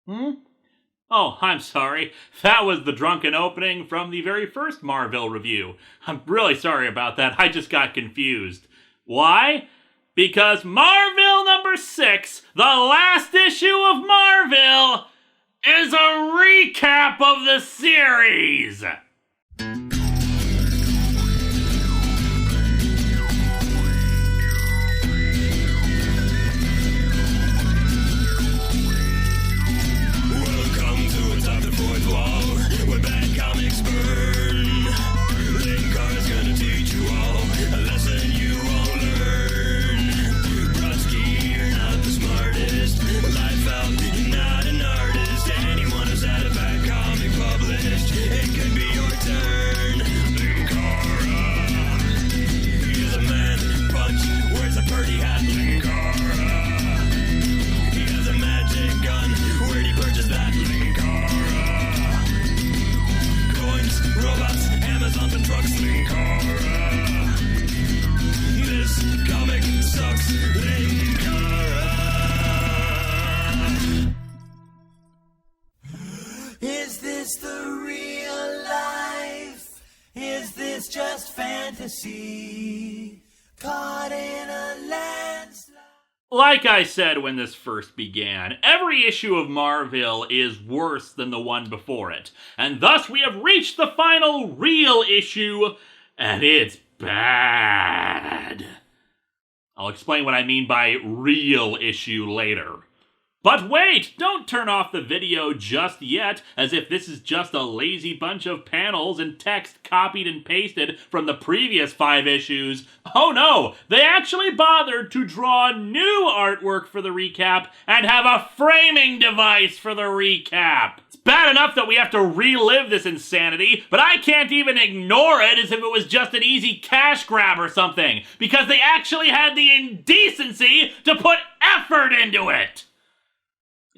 Hmm? Oh, I'm sorry. That was the drunken opening from the very first Marville review. I'm really sorry about that. I just got confused. Why? Because Marville number 6, the last issue of Marville, is a recap of the series! Welcome to Atop the Fourth Wall, where bad comics burn. Linkara's gonna teach you all a lesson you won't learn. Brodsky, you're not the smartest. Life out, you're not an artist. Anyone who's had a bad comic published, it could be your turn. Linkara, he's a man punch, wears a pretty hat. Linkara, he has a magic gun. Where'd he purchase that? Linkara, coins, robots, Amazons and trucks. Linkara, this comic sucks. Linkara. Is this the real life? Is this just fantasy? Caught in a landslide. Like I said when this first began, every issue of Marville is worse than the one before it, and thus we have reached the final real issue, and it's bad. I'll explain what I mean by real issue later. But wait, don't turn off the video just yet, as if this is just a lazy bunch of panels and text copied and pasted from the previous 5 issues. Oh no, they actually bothered to draw new artwork for the recap and have a framing device for the recap. It's bad enough that we have to relive this insanity, but I can't even ignore it as if it was just an easy cash grab or something, because they actually had the indecency to put effort into it.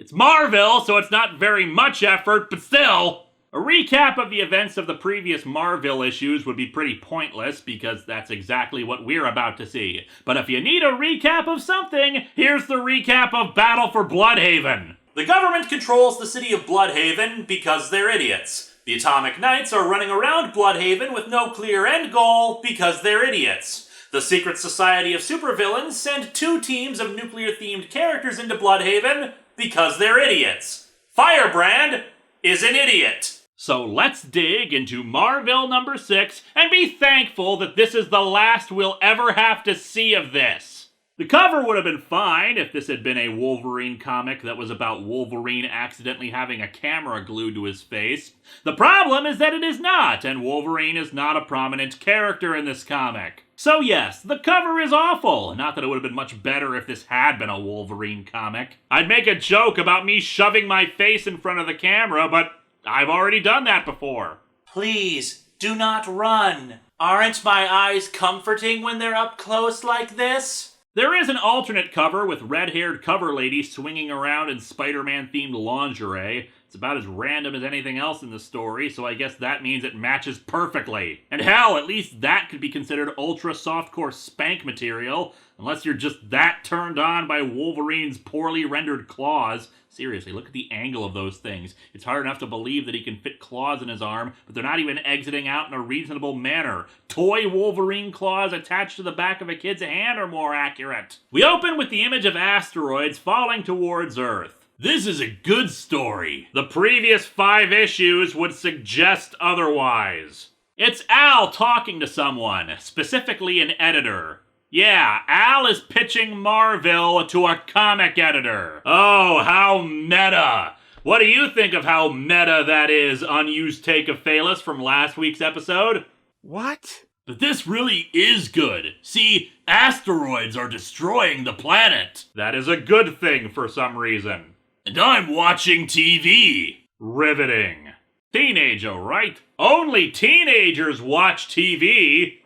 It's Marville, so it's not very much effort, but still. A recap of the events of the previous Marville issues would be pretty pointless, because that's exactly what we're about to see. But if you need a recap of something, here's the recap of Battle for Bloodhaven. The government controls the city of Bloodhaven because they're idiots. The Atomic Knights are running around Bloodhaven with no clear end goal because they're idiots. The Secret Society of Supervillains send 2 teams of nuclear-themed characters into Bloodhaven because they're idiots. Firebrand is an idiot. So let's dig into Marville number 6 and be thankful that this is the last we'll ever have to see of this. The cover would have been fine if this had been a Wolverine comic that was about Wolverine accidentally having a camera glued to his face. The problem is that it is not, and Wolverine is not a prominent character in this comic. So yes, the cover is awful. Not that it would have been much better if this had been a Wolverine comic. I'd make a joke about me shoving my face in front of the camera, but I've already done that before. Please, do not run. Aren't my eyes comforting when they're up close like this? There is an alternate cover with red-haired cover lady swinging around in Spider-Man-themed lingerie. It's about as random as anything else in the story, so I guess that means it matches perfectly. And hell, at least that could be considered ultra softcore spank material, unless you're just that turned on by Wolverine's poorly rendered claws. Seriously, look at the angle of those things. It's hard enough to believe that he can fit claws in his arm, but they're not even exiting out in a reasonable manner. Toy Wolverine claws attached to the back of a kid's hand are more accurate. We open with the image of asteroids falling towards Earth. This is a good story. The previous 5 issues would suggest otherwise. It's Al talking to someone, specifically an editor. Yeah, Al is pitching Marville to a comic editor. Oh, how meta. What do you think of how meta that is, unused take of Phalos from last week's episode? What? But this really is good. See, asteroids are destroying the planet. That is a good thing for some reason. And I'm watching TV. Riveting. Teenager, right? Only teenagers watch TV.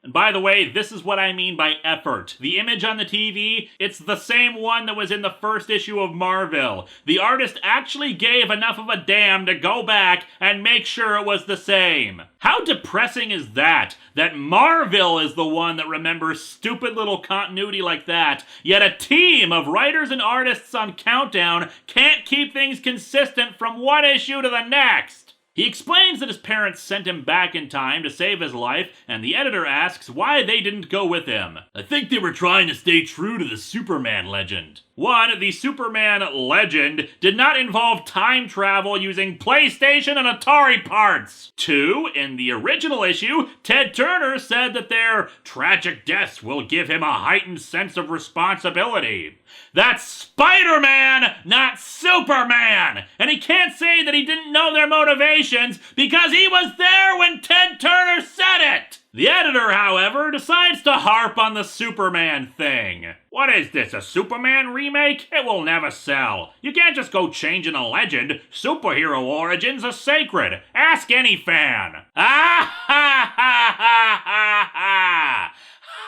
And by the way, this is what I mean by effort. The image on the TV, it's the same one that was in the first issue of Marville. The artist actually gave enough of a damn to go back and make sure it was the same. How depressing is that? That Marville is the one that remembers stupid little continuity like that, yet a team of writers and artists on Countdown can't keep things consistent from one issue to the next. He explains that his parents sent him back in time to save his life, and the editor asks why they didn't go with him. I think they were trying to stay true to the Superman legend. 1. The Superman legend did not involve time travel using PlayStation and Atari parts. 2. In the original issue, Ted Turner said that their tragic deaths will give him a heightened sense of responsibility. That's Spider-Man, not Superman! And he can't say that he didn't know their motivations because he was there when Ted Turner said it! The editor, however, decides to harp on the Superman thing. What is this, a Superman remake? It will never sell. You can't just go changing a legend. Superhero origins are sacred. Ask any fan. Ah ha ha ha ha ha!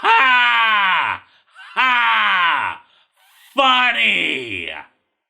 Ha! Ha! Funny!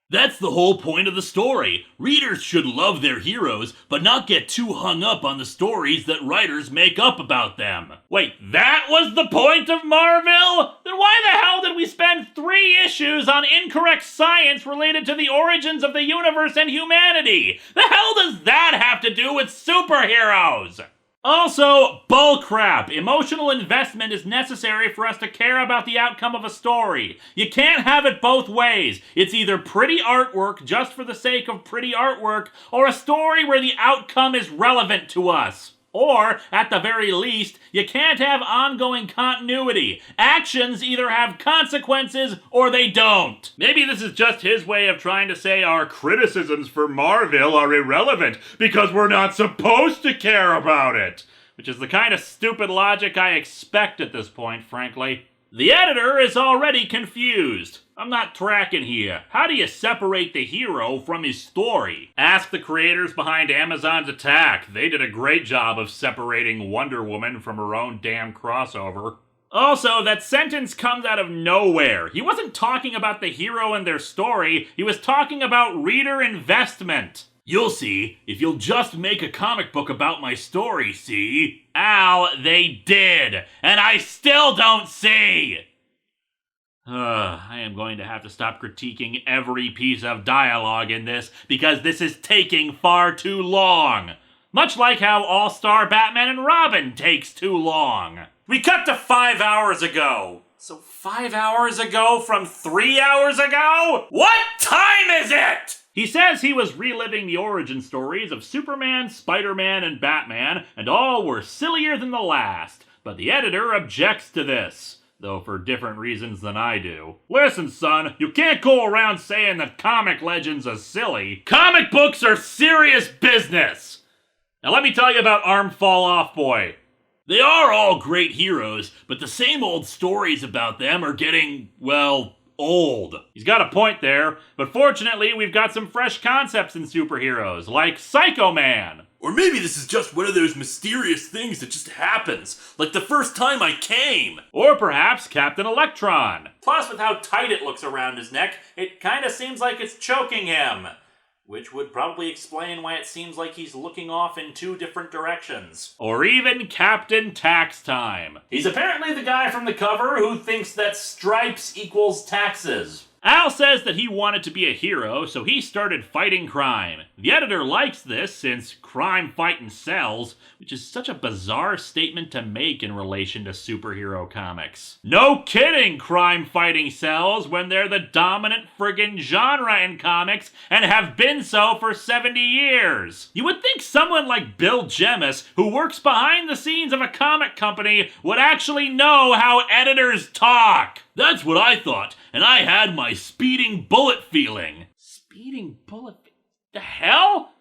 That's the whole point of the story. Readers should love their heroes, but not get too hung up on the stories that writers make up about them. Wait, that was the point of Marville? Then why the hell did we spend 3 issues on incorrect science related to the origins of the universe and humanity? The hell does that have to do with superheroes? Also, bullcrap. Emotional investment is necessary for us to care about the outcome of a story. You can't have it both ways. It's either pretty artwork just for the sake of pretty artwork, or a story where the outcome is relevant to us. Or, at the very least, you can't have ongoing continuity. Actions either have consequences or they don't. Maybe this is just his way of trying to say our criticisms for Marville are irrelevant because we're not supposed to care about it. Which is the kind of stupid logic I expect at this point, frankly. The editor is already confused. I'm not tracking here. How do you separate the hero from his story? Ask the creators behind Amazon's Attack. They did a great job of separating Wonder Woman from her own damn crossover. Also, that sentence comes out of nowhere. He wasn't talking about the hero and their story. He was talking about reader investment. You'll see, if you'll just make a comic book about my story, see? Al, they did, and I still don't see! I am going to have to stop critiquing every piece of dialogue in this because this is taking far too long. Much like how All-Star Batman and Robin takes too long. We cut to 5 hours ago. So 5 hours ago from 3 hours ago? What time is it? He says he was reliving the origin stories of Superman, Spider-Man, and Batman, and all were sillier than the last. But the editor objects to this, though for different reasons than I do. Listen, son, you can't go around saying that comic legends are silly. Comic books are serious business! Now let me tell you about Arm Fall Off Boy. They are all great heroes, but the same old stories about them are getting, well, old. He's got a point there, but fortunately we've got some fresh concepts in superheroes, like Psycho Man. Or maybe this is just one of those mysterious things that just happens, like the first time I came. Or perhaps Captain Electron. Plus, with how tight it looks around his neck, it kinda seems like it's choking him. Which would probably explain why it seems like he's looking off in 2 different directions. Or even Captain Tax Time. He's apparently the guy from the cover who thinks that stripes equals taxes. Al says that he wanted to be a hero, so he started fighting crime. The editor likes this since crime fighting sells, which is such a bizarre statement to make in relation to superhero comics. No kidding, crime fighting sells when they're the dominant friggin' genre in comics and have been so for 70 years. You would think someone like Bill Jemas, who works behind the scenes of a comic company, would actually know how editors talk. That's what I thought, and I had my speeding bullet feeling. Speeding bullet? The hell?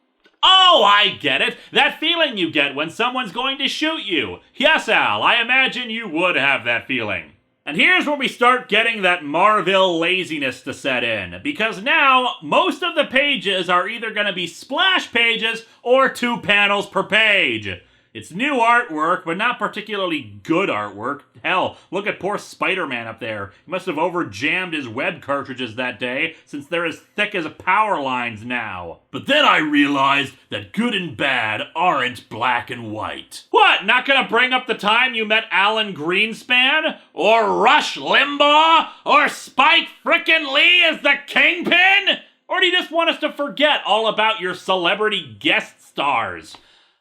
Oh, I get it. That feeling you get when someone's going to shoot you. Yes, Al, I imagine you would have that feeling. And here's where we start getting that Marville laziness to set in, because now most of the pages are either going to be splash pages or 2 panels per page. It's new artwork, but not particularly good artwork. Hell, look at poor Spider-Man up there. He must have over-jammed his web cartridges that day, since they're as thick as power lines now. But then I realized that good and bad aren't black and white. What, not gonna bring up the time you met Alan Greenspan? Or Rush Limbaugh? Or Spike frickin' Lee as the Kingpin? Or do you just want us to forget all about your celebrity guest stars?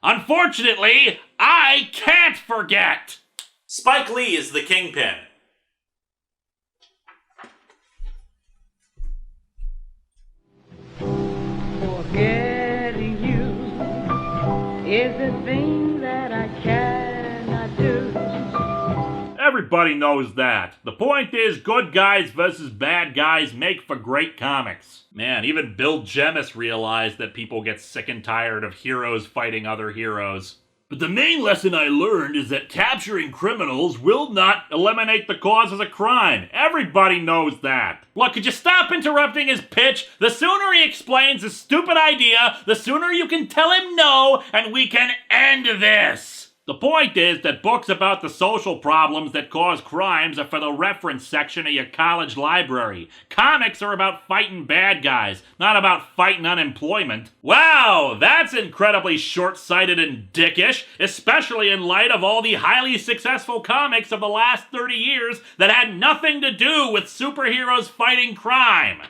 Unfortunately, I can't forget! Spike Lee is the Kingpin. Forgetting you is a thing that I cannot do. Everybody knows that. The point is, good guys versus bad guys make for great comics. Man, even Bill Jemas realized that people get sick and tired of heroes fighting other heroes. But the main lesson I learned is that capturing criminals will not eliminate the causes of crime. Everybody knows that. Look, could you stop interrupting his pitch? The sooner he explains his stupid idea, the sooner you can tell him no, and we can end this. The point is that books about the social problems that cause crimes are for the reference section of your college library. Comics are about fighting bad guys, not about fighting unemployment. Wow, that's incredibly short-sighted and dickish, especially in light of all the highly successful comics of the last 30 years that had nothing to do with superheroes fighting crime.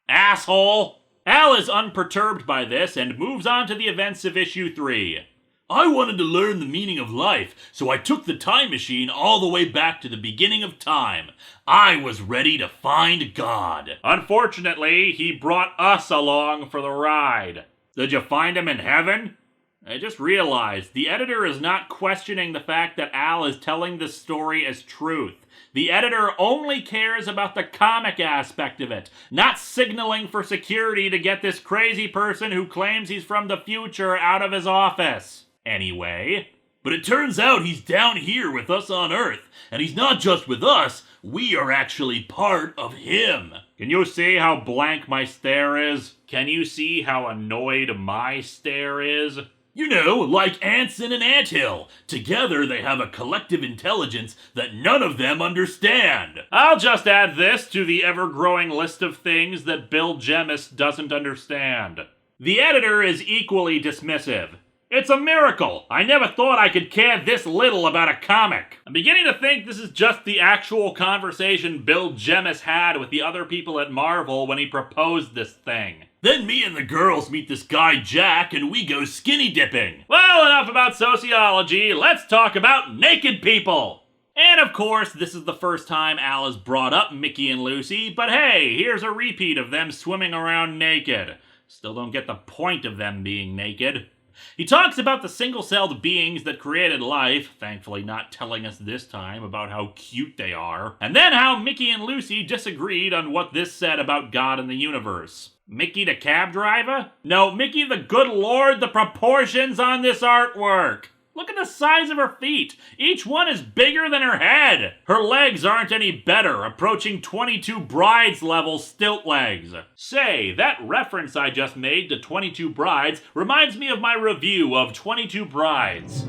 Asshole! Al is unperturbed by this and moves on to the events of issue 3. I wanted to learn the meaning of life, so I took the time machine all the way back to the beginning of time. I was ready to find God. Unfortunately, he brought us along for the ride. Did you find him in heaven? I just realized the editor is not questioning the fact that Al is telling this story as truth. The editor only cares about the comic aspect of it, not signaling for security to get this crazy person who claims he's from the future out of his office. Anyway, but it turns out he's down here with us on Earth, and he's not just with us, we are actually part of him. Can you see how blank my stare is? Can you see how annoyed my stare is? You know, like ants in an anthill. Together they have a collective intelligence that none of them understand. I'll just add this to the ever-growing list of things that Bill Jemas doesn't understand. The editor is equally dismissive. It's a miracle. I never thought I could care this little about a comic. I'm beginning to think this is just the actual conversation Bill Jemas had with the other people at Marvel when he proposed this thing. Then me and the girls meet this guy Jack and we go skinny dipping. Well, enough about sociology. Let's talk about naked people. And of course, this is the first time Al has brought up Mickey and Lucy, but hey, here's a repeat of them swimming around naked. Still don't get the point of them being naked. He talks about the single-celled beings that created life, thankfully not telling us this time about how cute they are, and then how Mickey and Lucy disagreed on what this said about God and the universe. Mickey the cab driver? No, Mickey the good lord, the proportions on this artwork! Look at the size of her feet. Each one is bigger than her head. Her legs aren't any better, approaching 22 Brides level stilt legs. Say, that reference I just made to 22 Brides reminds me of my review of 22 Brides.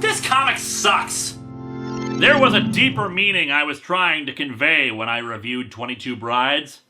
This comic sucks. There was a deeper meaning I was trying to convey when I reviewed 22 Brides.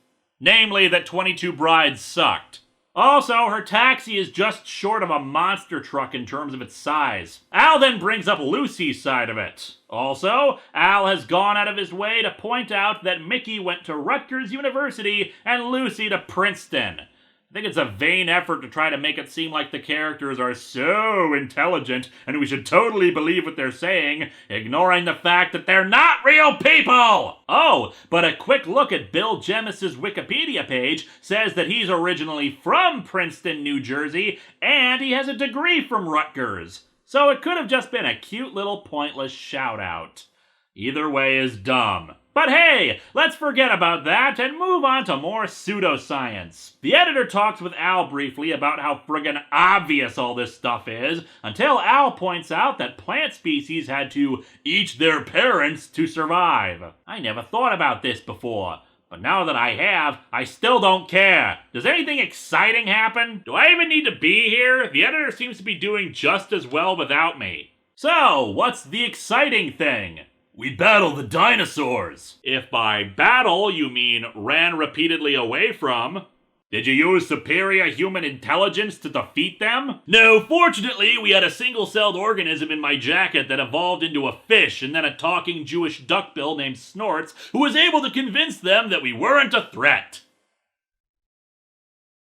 Namely, that 22 Brides sucked. Also, her taxi is just short of a monster truck in terms of its size. Al then brings up Lucy's side of it. Also, Al has gone out of his way to point out that Mickey went to Rutgers University and Lucy to Princeton. I think it's a vain effort to try to make it seem like the characters are so intelligent and we should totally believe what they're saying, ignoring the fact that they're not real people! Oh, but a quick look at Bill Jemas' Wikipedia page says that he's originally from Princeton, New Jersey, and he has a degree from Rutgers. So it could have just been a cute little pointless shout-out. Either way is dumb. But hey, let's forget about that and move on to more pseudoscience. The editor talks with Al briefly about how friggin' obvious all this stuff is, until Al points out that plant species had to eat their parents to survive. I never thought about this before, But now that I have, I still don't care. Does anything exciting happen? Do I even need to be here? The editor seems to be doing just as well without me. So, what's the exciting thing? We battle the dinosaurs. If by battle you mean ran repeatedly away from. Did you use superior human intelligence to defeat them? No, fortunately, we had a single-celled organism in my jacket that evolved into a fish and then a talking Jewish duckbill named Snorts who was able to convince them that we weren't a threat.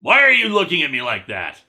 Why are you looking at me like that?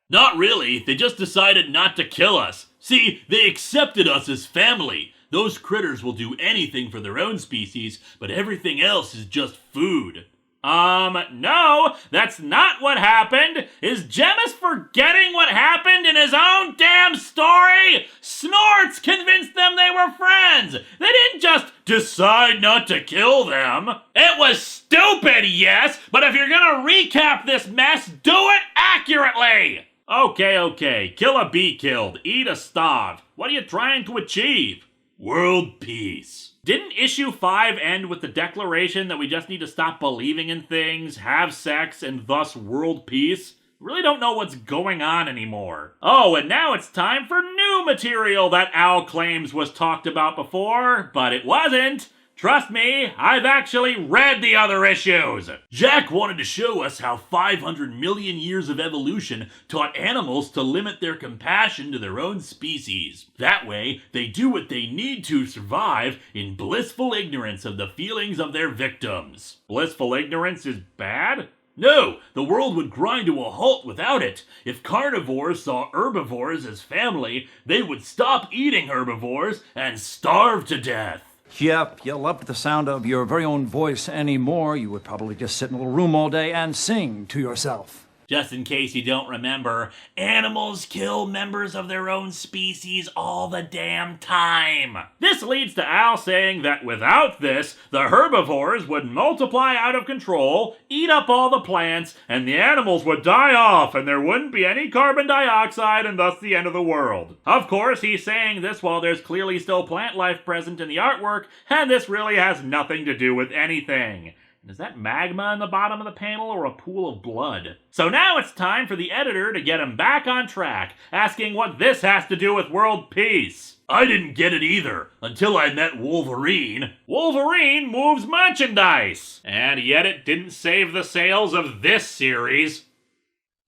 Not really, they just decided not to kill us. See, they accepted us as family. Those critters will do anything for their own species, but everything else is just food. No, that's not what happened. Is Jemus forgetting what happened in his own damn story? Snorts convinced them they were friends. They didn't just decide not to kill them. It was stupid, yes, but if you're gonna recap this mess, do it accurately. Okay, kill a be killed, eat a starve. What are you trying to achieve? World peace. Didn't issue 5 end with the declaration that we just need to stop believing in things, have sex, and thus world peace? Really don't know what's going on anymore. Oh, and now it's time for new material that Al claims was talked about before, but it wasn't. Trust me, I've actually read the other issues. Jack wanted to show us how 500 million years of evolution taught animals to limit their compassion to their own species. That way, they do what they need to survive in blissful ignorance of the feelings of their victims. Blissful ignorance is bad? No, the world would grind to a halt without it. If carnivores saw herbivores as family, they would stop eating herbivores and starve to death. Yep, you loved the sound of your very own voice anymore. You would probably just sit in a little room all day and sing to yourself. Just in case you don't remember, animals kill members of their own species all the damn time. This leads to Al saying that without this, the herbivores would multiply out of control, eat up all the plants, and the animals would die off, and there wouldn't be any carbon dioxide, and thus the end of the world. Of course, he's saying this while there's clearly still plant life present in the artwork, and this really has nothing to do with anything. Is that magma in the bottom of the panel or a pool of blood? So now it's time for the editor to get him back on track, asking what this has to do with world peace. I didn't get it either, until I met Wolverine. Wolverine moves merchandise! And yet it didn't save the sales of this series.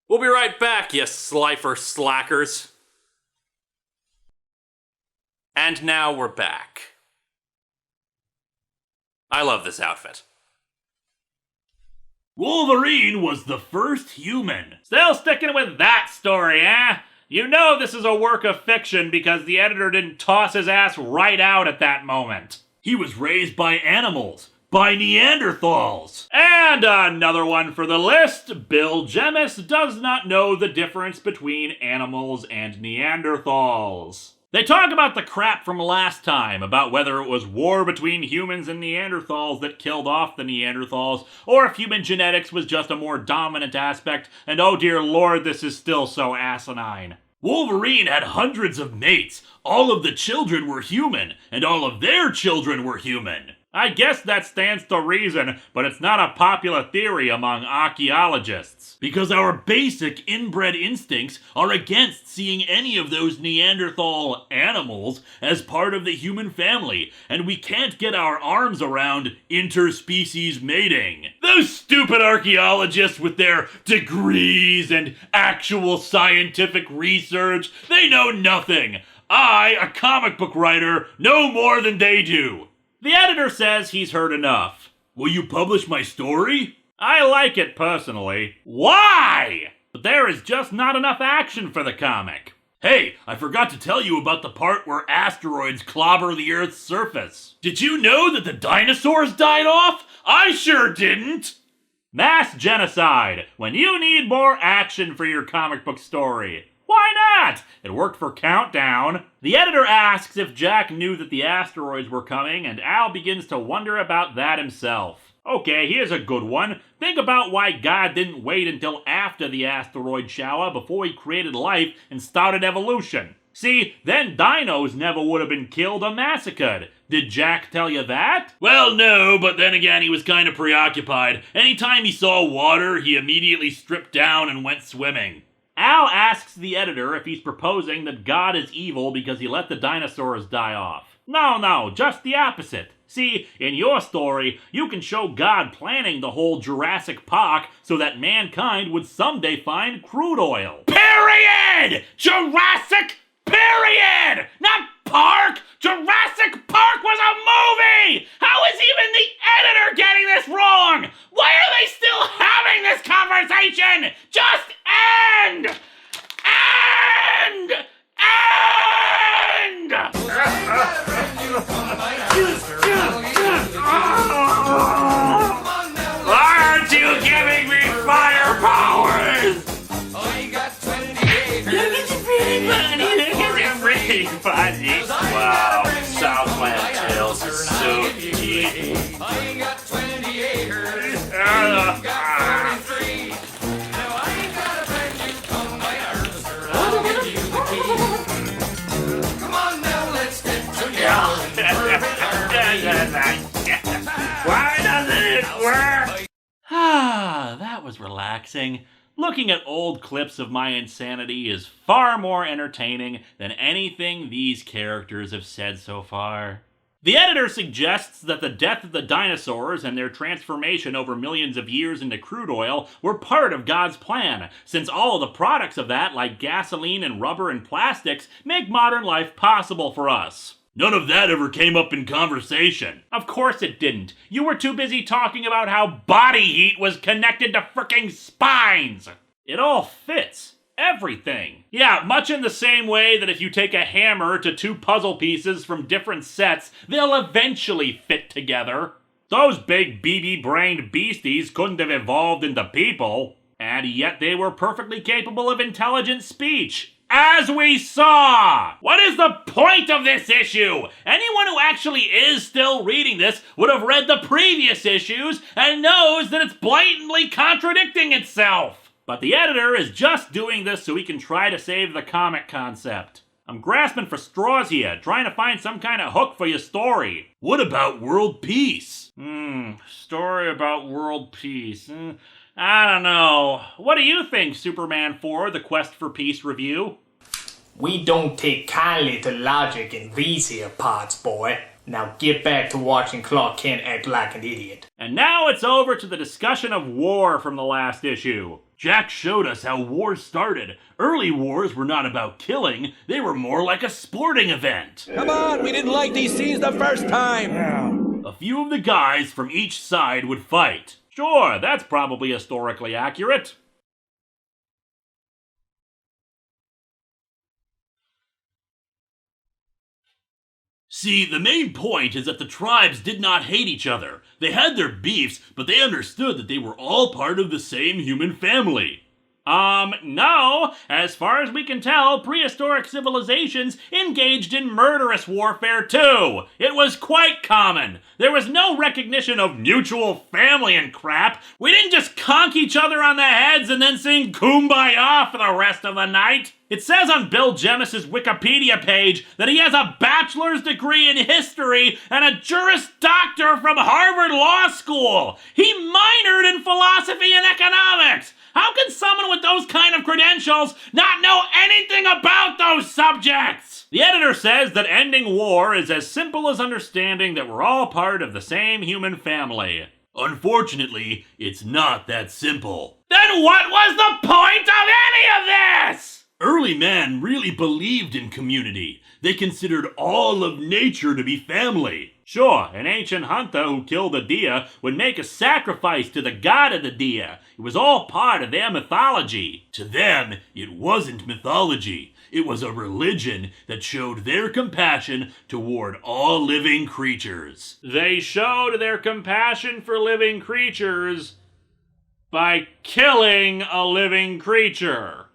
We'll be right back, you slifer slackers. And now we're back. I love this outfit. Wolverine was the first human. Still sticking with that story, eh? You know this is a work of fiction because the editor didn't toss his ass right out at that moment. He was raised by animals, by Neanderthals. And another one for the list, Bill Jemus does not know the difference between animals and Neanderthals. They talk about the crap from last time, about whether it was war between humans and Neanderthals that killed off the Neanderthals, or if human genetics was just a more dominant aspect, and oh dear lord, this is still so asinine. Wolverine had hundreds of mates. All of the children were human, and all of their children were human. I guess that stands to reason, but it's not a popular theory among archaeologists. Because our basic inbred instincts are against seeing any of those Neanderthal animals as part of the human family, and we can't get our arms around interspecies mating. Those stupid archaeologists with their degrees and actual scientific research, they know nothing. I, a comic book writer, know more than they do. The editor says he's heard enough. Will you publish my story? I like it personally. Why? But there is just not enough action for the comic. Hey, I forgot to tell you about the part where asteroids clobber the Earth's surface. Did you know that the dinosaurs died off? I sure didn't! Mass genocide, when you need more action for your comic book story. Why not? It worked for Countdown. The editor asks if Jack knew that the asteroids were coming, and Al begins to wonder about that himself. Okay, here's a good one. Think about why God didn't wait until after the asteroid shower before he created life and started evolution. See, then dinos never would have been killed or massacred. Did Jack tell you that? Well, no, but then again, he was kind of preoccupied. Anytime he saw water, he immediately stripped down and went swimming. Al asks the editor if he's proposing that God is evil because he let the dinosaurs die off. No, just the opposite. See, in your story, you can show God planning the whole Jurassic Park so that mankind would someday find crude oil. Period! Jurassic period! Not Park! Jurassic Park was a movie! How is even the editor getting this wrong? Why are they still having this conversation? Just end! End! Why aren't you giving me fire powers? Pretty funny. Wow, Southland Tales is so deep. I ain't got 20 acres. I got 43. Now I ain't gotta beg you, come my nerves, or I'll give you the key. Come on now, let's get together. Why doesn't it work? Ah, that was relaxing. Looking at old clips of my insanity is far more entertaining than anything these characters have said so far. The editor suggests that the death of the dinosaurs and their transformation over millions of years into crude oil were part of God's plan, since all of the products of that, like gasoline and rubber and plastics, make modern life possible for us. None of that ever came up in conversation. Of course it didn't. You were too busy talking about how body heat was connected to fricking spines. It all fits. Everything. Yeah, much in the same way that if you take a hammer to two puzzle pieces from different sets, they'll eventually fit together. Those big BB-brained beasties couldn't have evolved into people, and yet they were perfectly capable of intelligent speech. As we saw! What is the point of this issue? Anyone who actually is still reading this would have read the previous issues and knows that it's blatantly contradicting itself. But the editor is just doing this so he can try to save the comic concept. I'm grasping for straws here, trying to find some kind of hook for your story. What about world peace? Story about world peace. I don't know. What do you think, Superman 4, The Quest for Peace review? We don't take kindly to logic in these here parts, boy. Now get back to watching Clark Kent act like an idiot. And now it's over to the discussion of war from the last issue. Jack showed us how wars started. Early wars were not about killing, they were more like a sporting event. Come on, we didn't like these scenes the first time. A few of the guys from each side would fight. Sure, that's probably historically accurate. See, the main point is that the tribes did not hate each other. They had their beefs, but they understood that they were all part of the same human family. No. As far as we can tell, prehistoric civilizations engaged in murderous warfare too. It was quite common. There was no recognition of mutual family and crap. We didn't just conk each other on the heads and then sing Kumbaya for the rest of the night. It says on Bill Jemis's Wikipedia page that he has a bachelor's degree in history and a Juris Doctor from Harvard Law School. He minored in philosophy and economics. How can someone with those kind of credentials not know anything about those subjects? The editor says that ending war is as simple as understanding that we're all part of the same human family. Unfortunately, it's not that simple. Then what was the point of any of this? Early men really believed in community. They considered all of nature to be family. Sure, an ancient hunter who killed a deer would make a sacrifice to the god of the deer. It was all part of their mythology. To them, it wasn't mythology. It was a religion that showed their compassion toward all living creatures. They showed their compassion for living creatures by killing a living creature.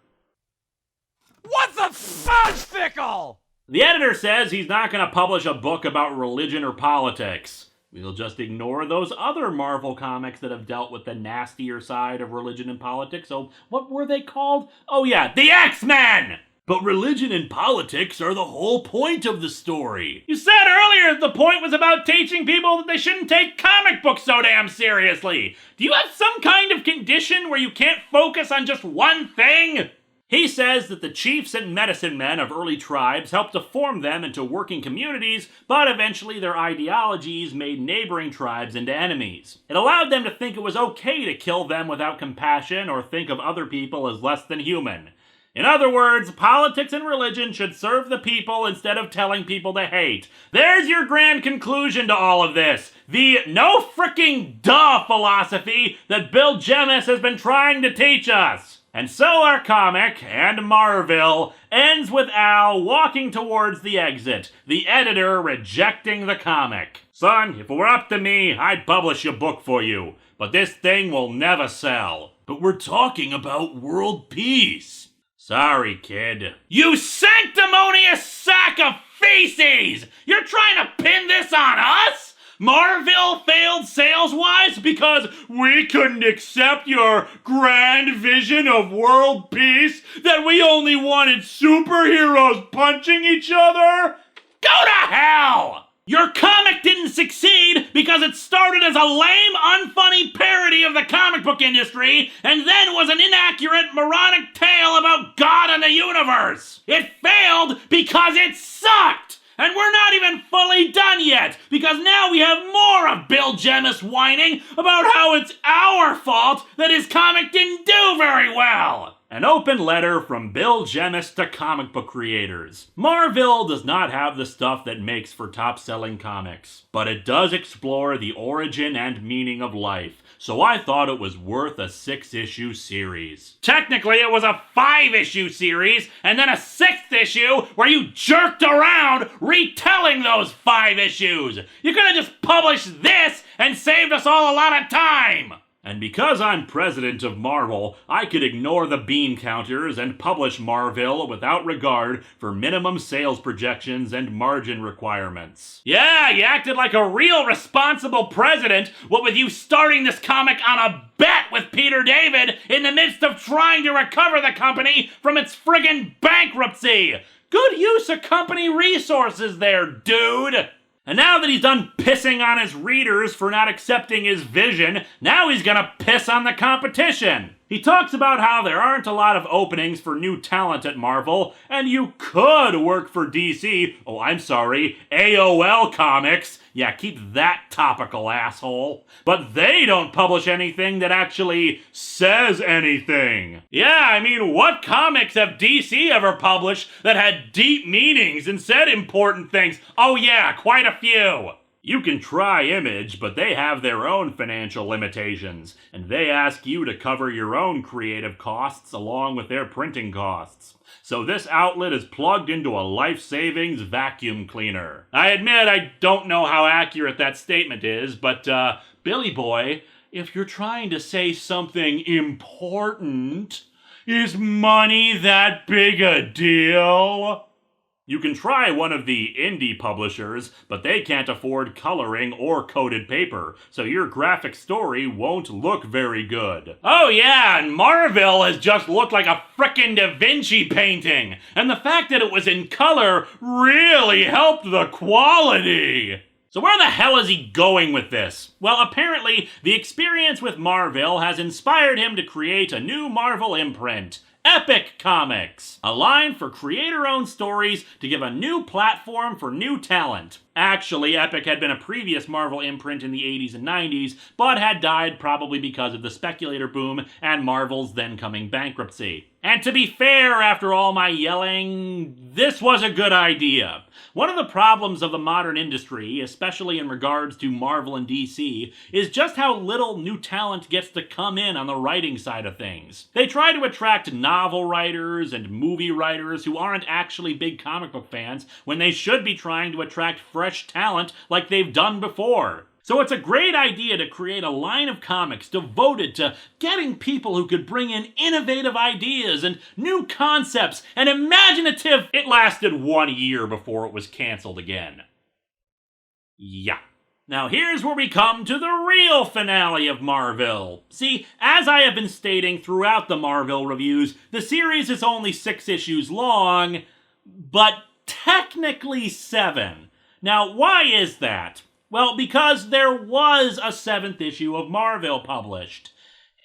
What the fudge pickle? The editor says he's not going to publish a book about religion or politics. We'll just ignore those other Marvel comics that have dealt with the nastier side of religion and politics. So, what were they called? Oh yeah, the X-Men! But religion and politics are the whole point of the story. You said earlier that the point was about teaching people that they shouldn't take comic books so damn seriously. Do you have some kind of condition where you can't focus on just one thing? He says that the chiefs and medicine men of early tribes helped to form them into working communities, but eventually their ideologies made neighboring tribes into enemies. It allowed them to think it was okay to kill them without compassion or think of other people as less than human. In other words, politics and religion should serve the people instead of telling people to hate. There's your grand conclusion to all of this. The no fricking duh philosophy that Bill Jemas has been trying to teach us. And so our comic, and Marville, ends with Al walking towards the exit, the editor rejecting the comic. Son, if it were up to me, I'd publish your book for you, but this thing will never sell. But we're talking about world peace. Sorry, kid. You sanctimonious sack of feces! You're trying to pin this on us? Marville failed sales-wise because we couldn't accept your grand vision of world peace? That we only wanted superheroes punching each other? Go to hell! Your comic didn't succeed because it started as a lame, unfunny parody of the comic book industry and then was an inaccurate, moronic tale about God and the universe. It failed because it sucked! And we're not even fully done yet, because now we have more of Bill Jemas whining about how it's our fault that his comic didn't do very well. An open letter from Bill Jemas to comic book creators. Marville does not have the stuff that makes for top-selling comics, but it does explore the origin and meaning of life, so I thought it was worth a 6-issue series. Technically, it was a 5-issue series, and then a 6th issue where you jerked around retelling those 5 issues. You could have just published this and saved us all a lot of time. And because I'm president of Marvel, I could ignore the bean counters and publish Marville without regard for minimum sales projections and margin requirements. Yeah, you acted like a real responsible president, what with you starting this comic on a bet with Peter David in the midst of trying to recover the company from its friggin' bankruptcy. Good use of company resources there, dude. And now that he's done pissing on his readers for not accepting his vision, now he's gonna piss on the competition. He talks about how there aren't a lot of openings for new talent at Marvel, and you could work for DC, AOL Comics. Yeah, keep that topical, asshole. But they don't publish anything that actually says anything. Yeah, I mean, what comics have DC ever published that had deep meanings and said important things? Oh yeah, quite a few. You can try Image, but they have their own financial limitations, and they ask you to cover your own creative costs along with their printing costs. So this outlet is plugged into a life savings vacuum cleaner. I admit I don't know how accurate that statement is, but Billy Boy, if you're trying to say something important, is money that big a deal? You can try one of the indie publishers, but they can't afford coloring or coated paper, so your graphic story won't look very good. Oh yeah, and Marville has just looked like a frickin' Da Vinci painting, and the fact that it was in color really helped the quality. So where the hell is he going with this? Well, apparently, the experience with Marville has inspired him to create a new Marvel imprint, Epic Comics, a line for creator-owned stories to give a new platform for new talent. Actually, Epic had been a previous Marvel imprint in the 80s and 90s, but had died probably because of the speculator boom and Marvel's then coming bankruptcy. And to be fair, after all my yelling, this was a good idea. One of the problems of the modern industry, especially in regards to Marvel and DC, is just how little new talent gets to come in on the writing side of things. They try to attract novel writers and movie writers who aren't actually big comic book fans when they should be trying to attract fresh talent like they've done before. So it's a great idea to create a line of comics devoted to getting people who could bring in innovative ideas and new concepts and imaginative... It lasted 1 year before it was canceled again. Yeah. Now here's where we come to the real finale of Marville. See, as I have been stating throughout the Marville reviews, the series is only 6 issues long, but technically 7. Now, why is that? Well, because there was a 7th issue of Marville published.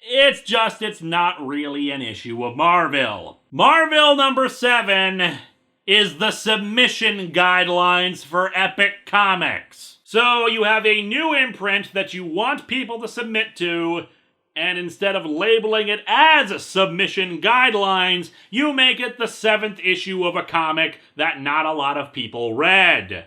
It's not really an issue of Marville. Marville number 7 is the submission guidelines for Epic Comics. So you have a new imprint that you want people to submit to, and instead of labeling it as submission guidelines, you make it the 7th issue of a comic that not a lot of people read.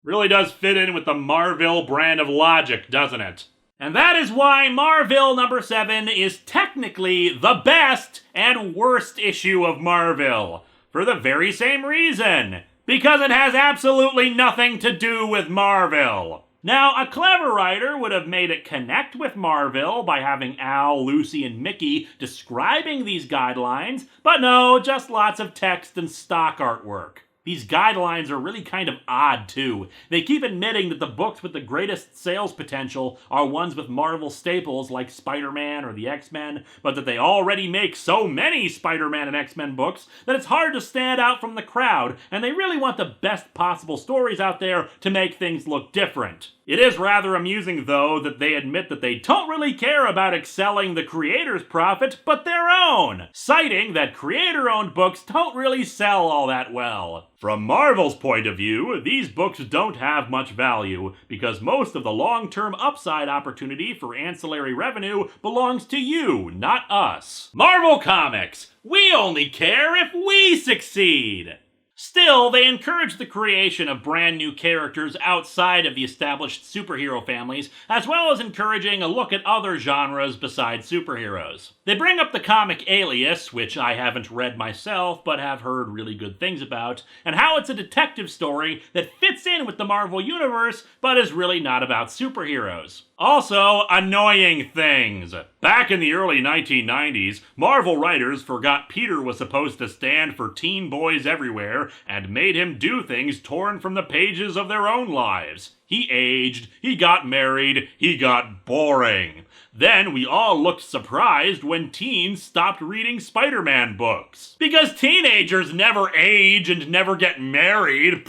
Really does fit in with the Marville brand of logic, doesn't it? And that is why Marville number 7 is technically the best and worst issue of Marville. For the very same reason. Because it has absolutely nothing to do with Marville. Now, a clever writer would have made it connect with Marville by having Al, Lucy, and Mickey describing these guidelines, but no, just lots of text and stock artwork. These guidelines are really kind of odd, too. They keep admitting that the books with the greatest sales potential are ones with Marvel staples like Spider-Man or the X-Men, but that they already make so many Spider-Man and X-Men books that it's hard to stand out from the crowd, and they really want the best possible stories out there to make things look different. It is rather amusing, though, that they admit that they don't really care about excelling the creator's profit, but their own, citing that creator-owned books don't really sell all that well. From Marvel's point of view, these books don't have much value, because most of the long-term upside opportunity for ancillary revenue belongs to you, not us. Marvel Comics, we only care if we succeed! Still, they encourage the creation of brand new characters outside of the established superhero families, as well as encouraging a look at other genres besides superheroes. They bring up the comic Alias, which I haven't read myself, but have heard really good things about, and how it's a detective story that fits in with the Marvel Universe, but is really not about superheroes. Also, annoying things. Back in the early 1990s, Marvel writers forgot Peter was supposed to stand for teen boys everywhere and made him do things torn from the pages of their own lives. He aged, he got married, he got boring. Then we all looked surprised when teens stopped reading Spider-Man books. Because teenagers never age and never get married.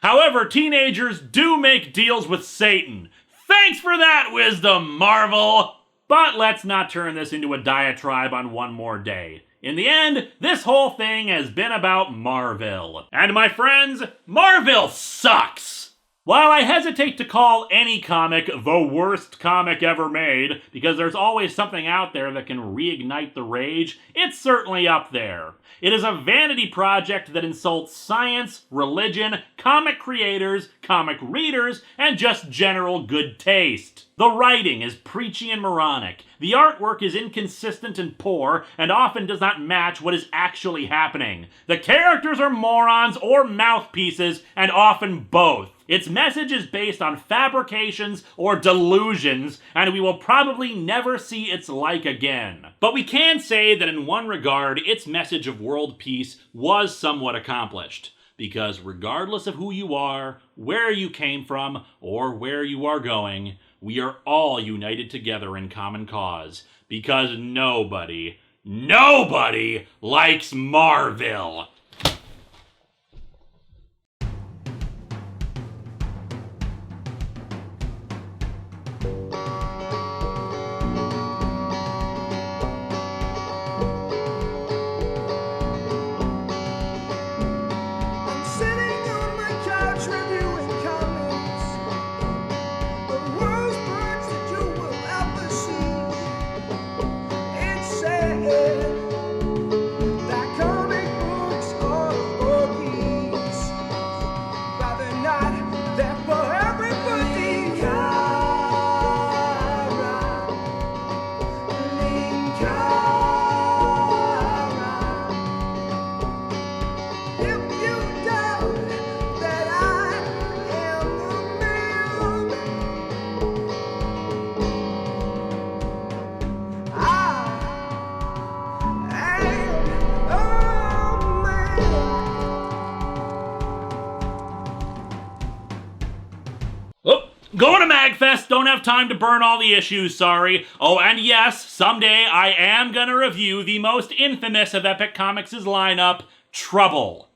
However, teenagers do make deals with Satan. Thanks for that wisdom, Marvel! But let's not turn this into a diatribe on one more day. In the end, this whole thing has been about Marville. And my friends, Marville sucks! While I hesitate to call any comic the worst comic ever made, because there's always something out there that can reignite the rage, it's certainly up there. It is a vanity project that insults science, religion, comic creators, comic readers, and just general good taste. The writing is preachy and moronic. The artwork is inconsistent and poor, and often does not match what is actually happening. The characters are morons or mouthpieces, and often both. Its message is based on fabrications or delusions, and we will probably never see its like again. But we can say that in one regard, its message of world peace was somewhat accomplished. Because regardless of who you are, where you came from, or where you are going, we are all united together in common cause. Because nobody likes Marville. That comic books Oh, going to MagFest, don't have time to burn all the issues, sorry. Oh, and yes, someday I am gonna review the most infamous of Epic Comics' lineup, Trouble.